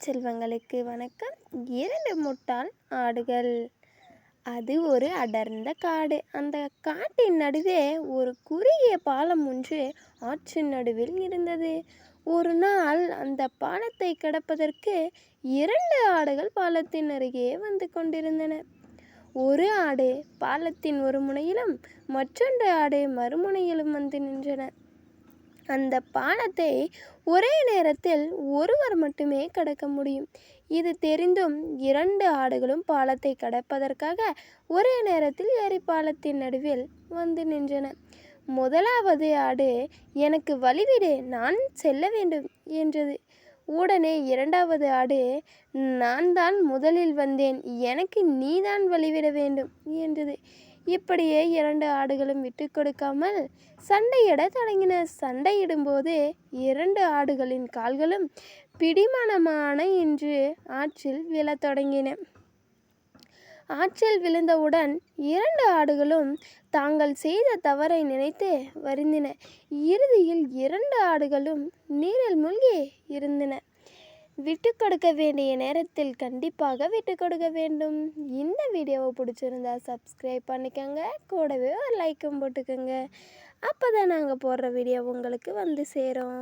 செல்வங்களுக்கு வணக்கம். 2 முட்டாள் ஆடுகள். அது ஒரு அடர்ந்த காடு. அந்த காட்டின் நடுவே ஒரு குறுகிய பாலம் ஒன்று ஆற்றின் நடுவில் இருந்தது. ஒரு நாள் அந்த பாலத்தை கடப்பதற்கு 2 ஆடுகள் பாலத்தின் அருகே வந்து கொண்டிருந்தன. ஒரு ஆடு பாலத்தின் ஒரு முனையிலும் மற்றொன்று ஆடு மறுமுனையிலும் வந்து நின்றன. அந்த பாலத்தை ஒரே நேரத்தில் ஒருவர் மட்டுமே கடக்க முடியும். இது தெரிந்தும் 2 ஆடுகளும் பாலத்தை கடப்பதற்காக ஒரே நேரத்தில் ஏறி பாலத்தின் நடுவில் வந்து நின்றன. முதலாவது ஆடு, எனக்கு வழிவிடு, நான் செல்ல வேண்டும் என்றது. உடனே 2வது ஆடு, நான் தான் முதலில் வந்தேன், எனக்கு நீதான் வழிவிட வேண்டும் என்றது. இப்படியே 2 ஆடுகளும் விட்டு கொடுக்காமல் சண்டையிட தொடங்கின. சண்டையிடும்போது 2 ஆடுகளின் கால்களும் பிடிமானமான என்று ஆற்றில் விழத் தொடங்கின. ஆற்றில் விழுந்தவுடன் 2 ஆடுகளும் தாங்கள் செய்த தவறை நினைத்து வருந்தின. இறுதியில் 2 ஆடுகளும் நீரில் மூழ்கி இருந்தன. விட்டு கொடுக்க வேண்டிய நேரத்தில் கண்டிப்பாக விட்டு கொடுக்க வேண்டும். இந்த வீடியோவை பிடிச்சிருந்தா சப்ஸ்கிரைப் பண்ணிக்கோங்க, கூடவே ஒரு லைக்கும் போட்டுக்கோங்க. அப்போ தான் நாங்கள் போடுற வீடியோ உங்களுக்கு வந்து சேரும்.